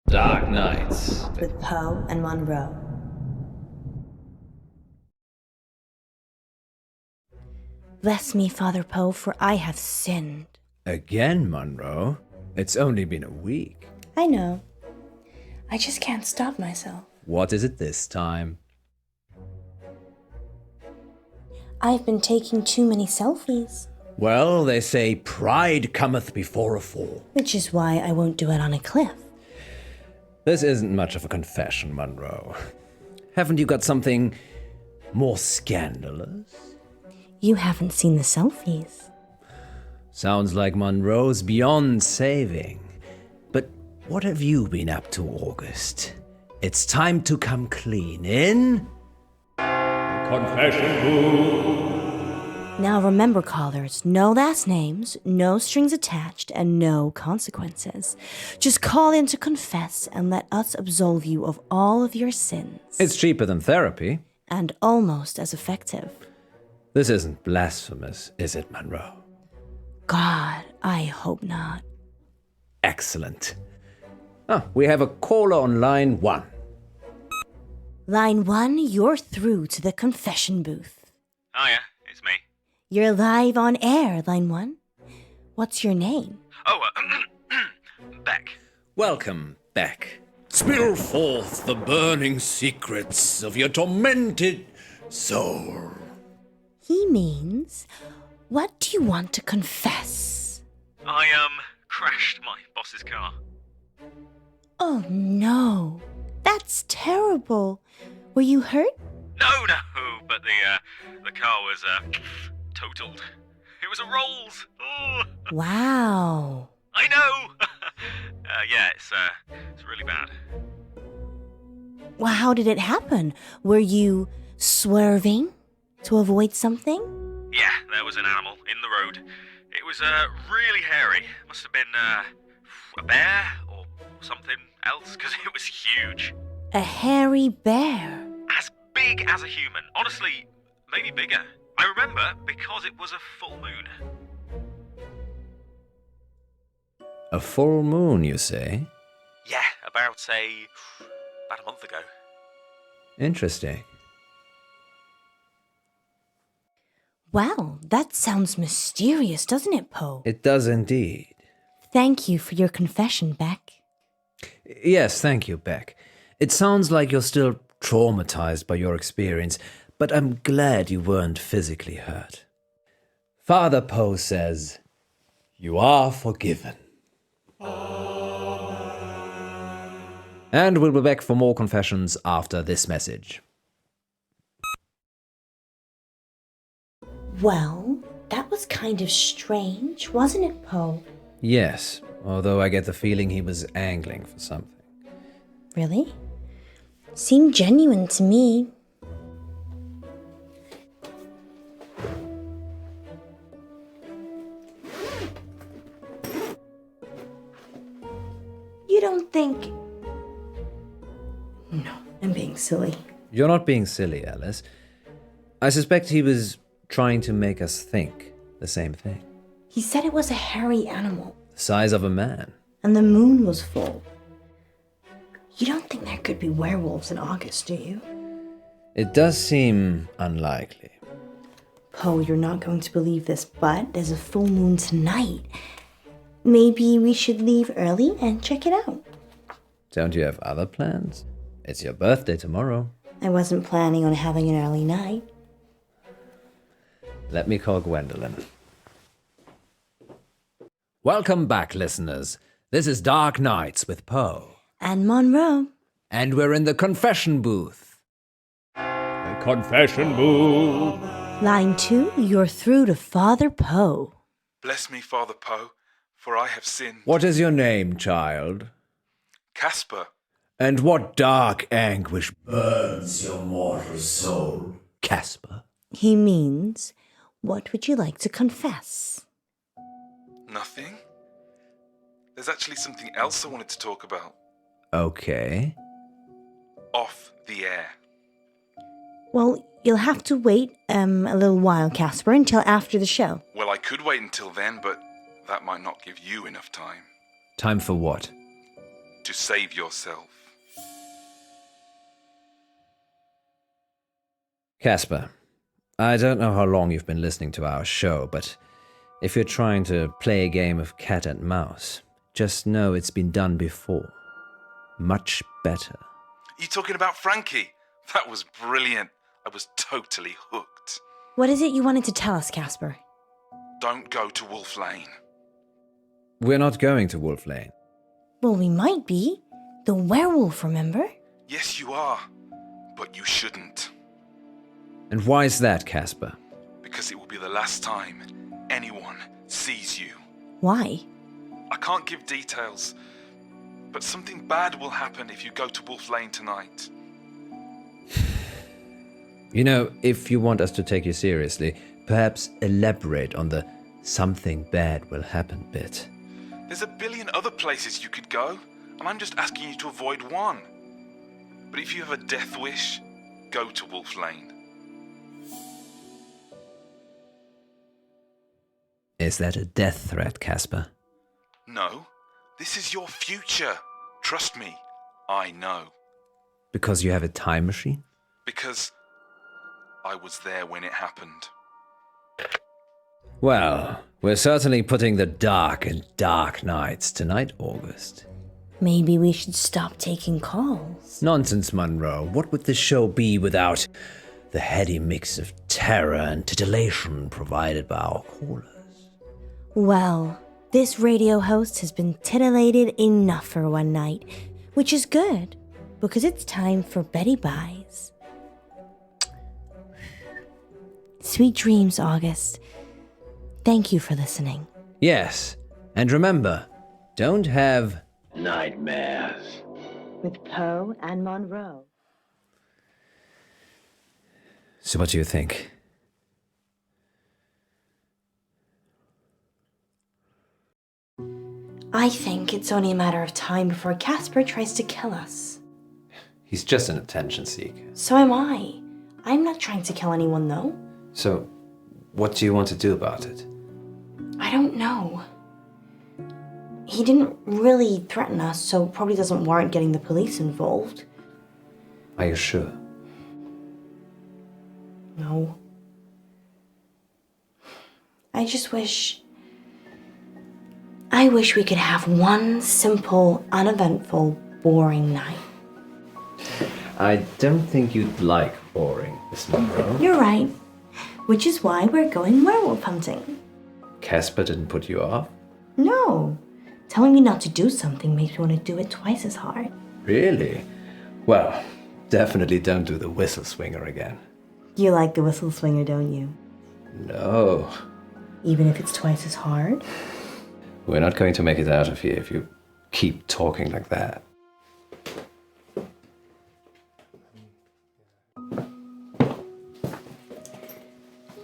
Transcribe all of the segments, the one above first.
Dark Nights with Poe and Munro. Bless me, Father Poe, for I have sinned. Again, Munro? It's only been a week. I know. I just can't stop myself. What is it this time? I've been taking too many selfies. Well, they say pride cometh before a fall. Which is why I won't do it on a cliff. This isn't much of a confession, Munro. Haven't you got something more scandalous? You haven't seen the selfies. Sounds like Munro's beyond saving. But what have you been up to, August? It's time to come clean in... Confession booth. Now remember, callers, no last names, no strings attached, and no consequences. Just call in to confess and let us absolve you of all of your sins. It's cheaper than therapy. And almost as effective. This isn't blasphemous, is it, Munro? God, I hope not. Excellent. We have a caller on line 1. Line 1, you're through to the confession booth. Hiya, it's me. You're live on air, Line 1. What's your name? Oh, Beck. Welcome, Beck. Spill forth the burning secrets of your tormented soul. He means, what do you want to confess? I, crashed my boss's car. Oh no, that's terrible. Were you hurt? No, but the car was, totaled. It was a Rolls. Oh. Wow. I know. Yeah, it's really bad. Well, how did it happen? Were you swerving to avoid something? Yeah, there was an animal in the road. It was, really hairy. Must have been, a bear or something else, because it was huge. A hairy bear. As big as a human. Honestly, maybe bigger. I remember because it was a full moon. A full moon, you say? Yeah, about a month ago. Interesting. Well, that sounds mysterious, doesn't it, Poe? It does indeed. Thank you for your confession, Beck. Yes, thank you, Beck. It sounds like you're still traumatized by your experience, but I'm glad you weren't physically hurt. Father Poe says, you are forgiven. And we'll be back for more confessions after this message. Well, that was kind of strange, wasn't it, Poe? Yes, although I get the feeling he was angling for something. Really? Seemed genuine to me. You don't think... No, I'm being silly. You're not being silly, Alice. I suspect he was trying to make us think the same thing. He said it was a hairy animal. The size of a man. And the moon was full. You don't think there could be werewolves in August, do you? It does seem unlikely. Poe, you're not going to believe this, but there's a full moon tonight. Maybe we should leave early and check it out. Don't you have other plans? It's your birthday tomorrow. I wasn't planning on having an early night. Let me call Gwendolyn. Welcome back, listeners. This is Dark Nights with Poe. And Munro. And we're in the confession booth. Confession booth. Line 2, you're through to Father Poe. Bless me, Father Poe, for I have sinned. What is your name, child? Casper, And what dark anguish burns your mortal soul, Casper? He means, what would you like to confess? nothing? There's actually something else I wanted to talk about. Okay. Off the air. Well, you'll have to wait a little while, Casper, until after the show. Well, I could wait until then, but that might not give you enough time. Time for what? To save yourself. Casper, I don't know how long you've been listening to our show, but if you're trying to play a game of cat and mouse, just know it's been done before. Much better. You talking about Frankie? That was brilliant. I was totally hooked. What is it you wanted to tell us, Casper? Don't go to Wolf Lane. We're not going to Wolf Lane. Well, we might be. The werewolf, remember? Yes, you are. But you shouldn't. And why is that, Casper? Because it will be the last time anyone sees you. Why? I can't give details, but something bad will happen if you go to Wolf Lane tonight. You know, if you want us to take you seriously, perhaps elaborate on the something bad will happen bit. There's a billion other places you could go, and I'm just asking you to avoid one. But if you have a death wish, go to Wolf Lane. Is that a death threat, Casper? No, this is your future. Trust me, I know. Because you have a time machine? Because I was there when it happened. Well, we're certainly putting the dark in dark nights tonight, August. Maybe we should stop taking calls. Nonsense, Munro. What would this show be without the heady mix of terror and titillation provided by our callers? Well, this radio host has been titillated enough for one night, which is good, because it's time for Betty Buys. Sweet dreams, August. Thank you for listening. Yes, and remember, don't have nightmares. With Poe and Munro. So what do you think? I think it's only a matter of time before Casper tries to kill us. He's just an attention seeker. So am I. I'm not trying to kill anyone, though. So, what do you want to do about it? I don't know. He didn't really threaten us, so probably doesn't warrant getting the police involved. Are you sure? No. I wish we could have one simple, uneventful, boring night. I don't think you'd like boring, Miss Munro. You're right. Which is why we're going werewolf hunting. Casper didn't put you off? No. Telling me not to do something makes me want to do it twice as hard. Really? Well, definitely don't do the whistle swinger again. You like the whistle swinger, don't you? No. Even if it's twice as hard? We're not going to make it out of here if you keep talking like that.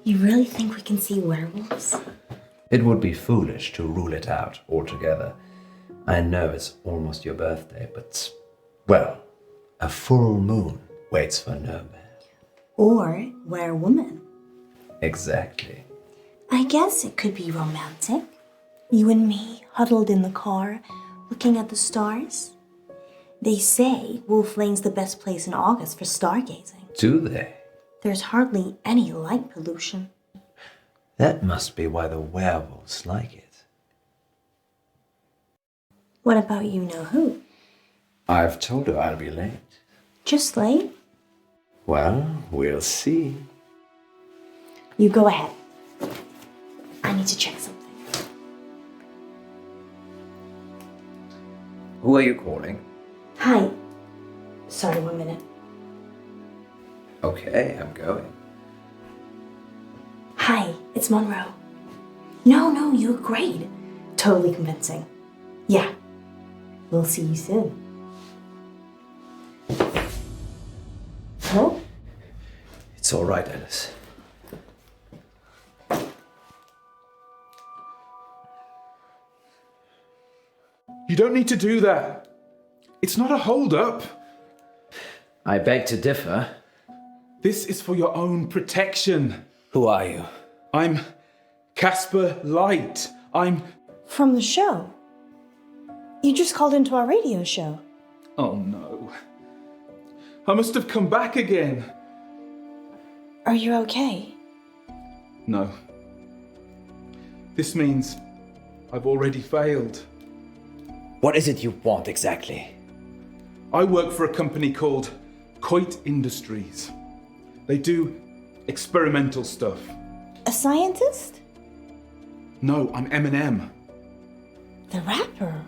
You really think we can see werewolves? It would be foolish to rule it out altogether. I know it's almost your birthday, but, well, a full moon waits for no man. Or werewoman? Exactly. I guess it could be romantic. You and me, huddled in the car, looking at the stars. They say Wolf Lane's the best place in August for stargazing. Do they? There's hardly any light pollution. That must be why the werewolves like it. What about you know who? I've told her I'll be late. Just late? Well, we'll see. You go ahead. I need to check something. Who are you calling? Hi. Sorry, 1 minute. Okay, I'm going. Hi, it's Munro. No, you were great. Totally convincing. Yeah, we'll see you soon. Oh? It's all right, Alice. You don't need to do that. It's not a hold-up. I beg to differ. This is for your own protection. Who are you? I'm Casper Light. I'm... From the show. You just called into our radio show. Oh no. I must have come back again. Are you okay? No. This means I've already failed. What is it you want exactly? I work for a company called Coit Industries. They do experimental stuff. A scientist? No, I'm M&M. The rapper?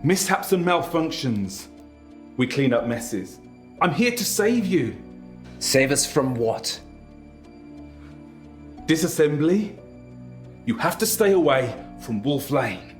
Mishaps and malfunctions. We clean up messes. I'm here to save you. Save us from what? Disassembly? You have to stay away from Wolf Lane.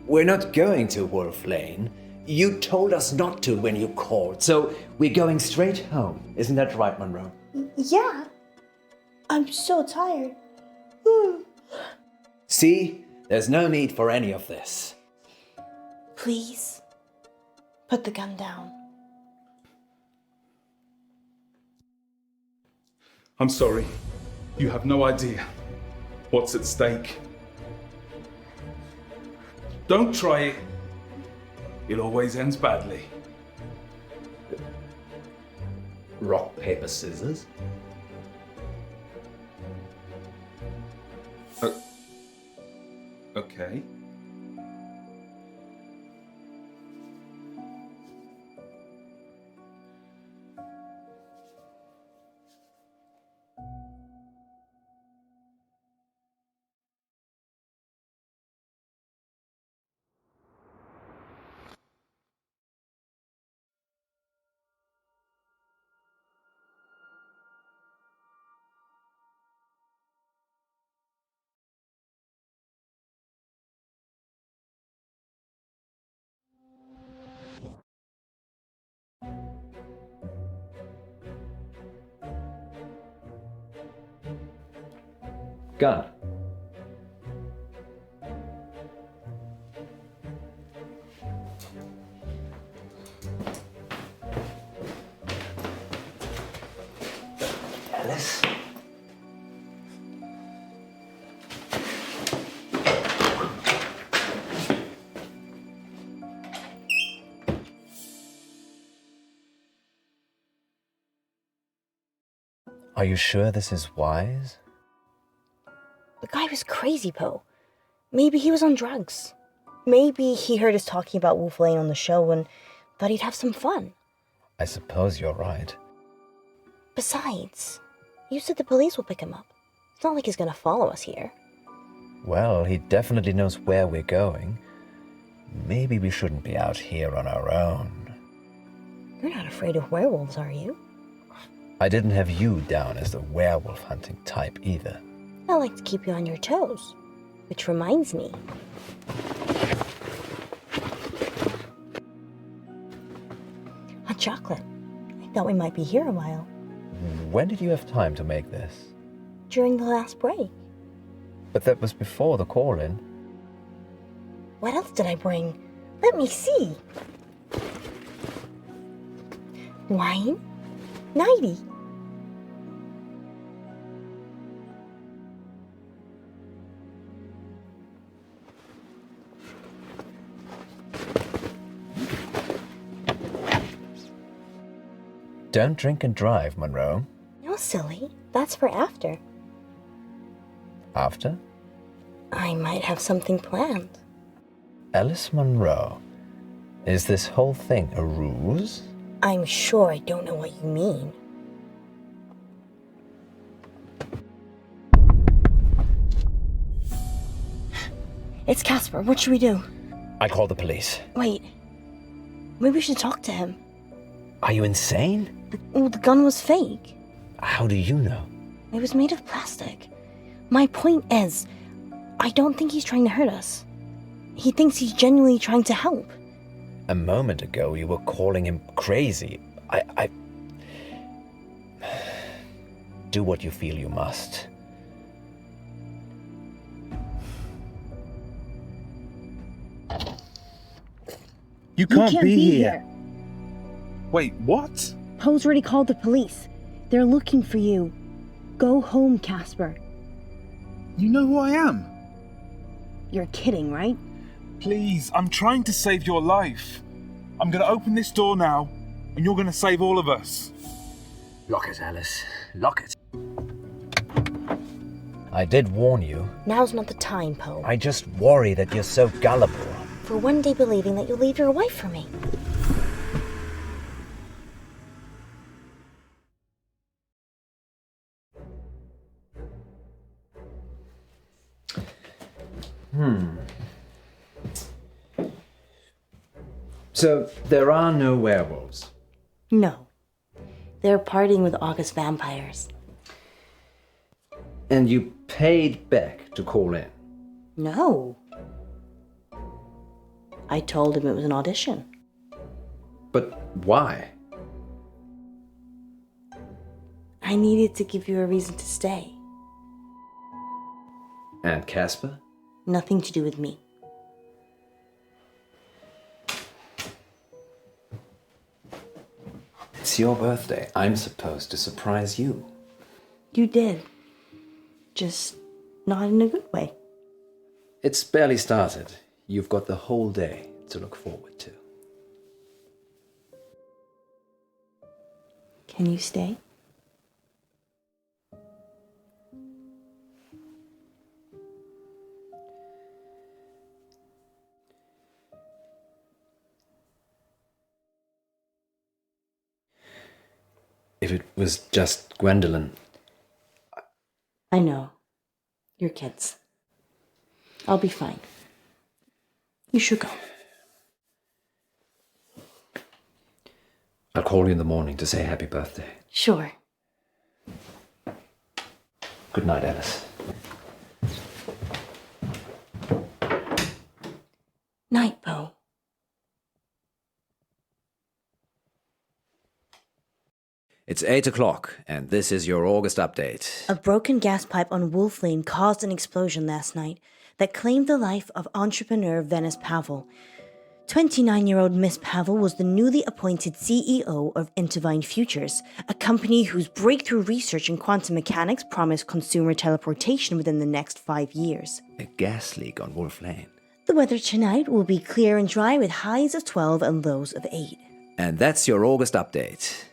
We're not going to Wolf Lane. You told us not to when you called, so we're going straight home. Isn't that right, Munro? Yeah. I'm so tired. See? There's no need for any of this. Please, put the gun down. I'm sorry. You have no idea what's at stake. Don't try it. It always ends badly. Rock, paper, scissors? Okay. Gun. Alice? Are you sure this is wise? The guy was crazy, Poe. Maybe he was on drugs. Maybe he heard us talking about Wolf Lane on the show and thought he'd have some fun. I suppose you're right. Besides, you said the police will pick him up. It's not like he's gonna follow us here. Well, he definitely knows where we're going. Maybe we shouldn't be out here on our own. You're not afraid of werewolves, are you? I didn't have you down as the werewolf hunting type either. I like to keep you on your toes. Which reminds me. Hot chocolate. I thought we might be here a while. When did you have time to make this? During the last break. But that was before the call-in. What else did I bring? Let me see. Wine? 90. Don't drink and drive, Munro. No, silly. That's for after. After? I might have something planned. Alice Munro, is this whole thing a ruse? I'm sure I don't know what you mean. It's Casper. What should we do? I call the police. Wait. Maybe we should talk to him. Are you insane? The gun was fake. How do you know? It was made of plastic. My point is, I don't think he's trying to hurt us. He thinks he's genuinely trying to help. A moment ago, you were calling him crazy. I... Do what you feel you must. You can't be here. Wait, what? Poe's already called the police. They're looking for you. Go home, Casper. You know who I am? You're kidding, right? Please, I'm trying to save your life. I'm going to open this door now, and you're going to save all of us. Lock it, Alice. Lock it. I did warn you. Now's not the time, Poe. I just worry that you're so gullible. For one day believing that you'll leave your wife for me. So, there are no werewolves. No. They're partying with August vampires. And you paid Beck to call in. No. I told him it was an audition. But why? I needed to give you a reason to stay. And Casper? Nothing to do with me. It's your birthday. I'm supposed to surprise you. You did. Just not in a good way. It's barely started. You've got the whole day to look forward to. Can you stay? If it was just Gwendolyn... I know. You're kids. I'll be fine. You should go. I'll call you in the morning to say happy birthday. Sure. Good night, Alice. Night, Poe. It's 8 o'clock, and this is your August update. A broken gas pipe on Wolf Lane caused an explosion last night that claimed the life of entrepreneur Venice Pavel. 29-year-old Miss Pavel was the newly appointed CEO of Intervine Futures, a company whose breakthrough research in quantum mechanics promised consumer teleportation within the next 5 years. A gas leak on Wolf Lane. The weather tonight will be clear and dry with highs of 12 and lows of 8. And that's your August update.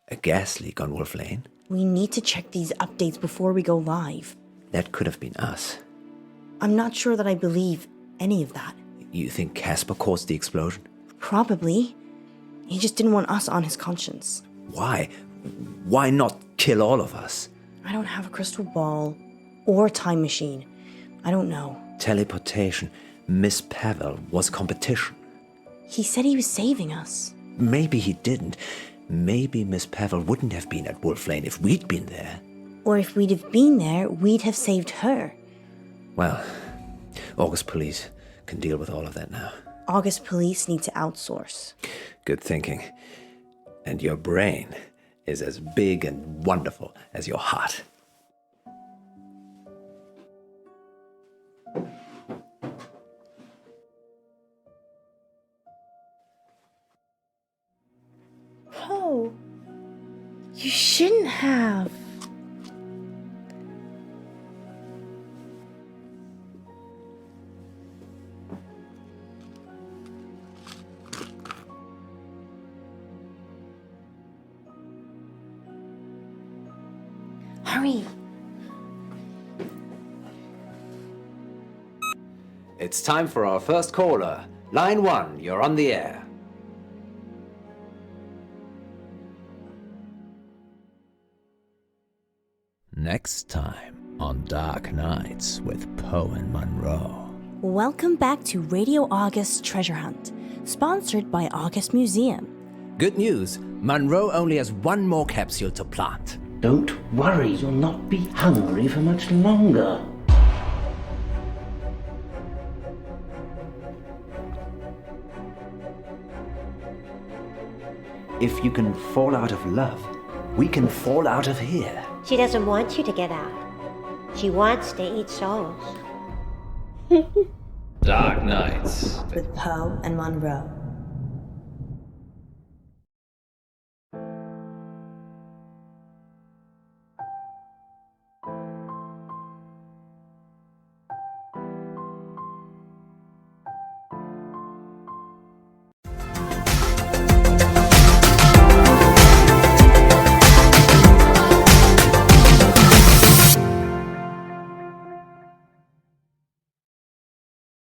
A gas leak on Wolf Lane? We need to check these updates before we go live. That could have been us. I'm not sure that I believe any of that. You think Casper caused the explosion? Probably. He just didn't want us on his conscience. Why? Why not kill all of us? I don't have a crystal ball or a time machine. I don't know. Teleportation. Miss Pavel was competition. He said he was saving us. Maybe he didn't. Maybe Miss Pavel wouldn't have been at Wolf Lane if we'd been there. Or if we'd have been there, we'd have saved her. Well, August police can deal with all of that now. August police need to outsource. Good thinking. And your brain is as big and wonderful as your heart. Oh, you shouldn't have. Hurry. It's time for our first caller. Line 1, you're on the air. Next time on Dark Nights with Poe and Munro. Welcome back to Radio August Treasure Hunt, sponsored by August Museum. Good news, Munro only has one more capsule to plant. Don't worry, you'll not be hungry for much longer. If you can fall out of love, we can fall out of here. She doesn't want you to get out. She wants to eat souls. Dark Nights. With Poe and Munro.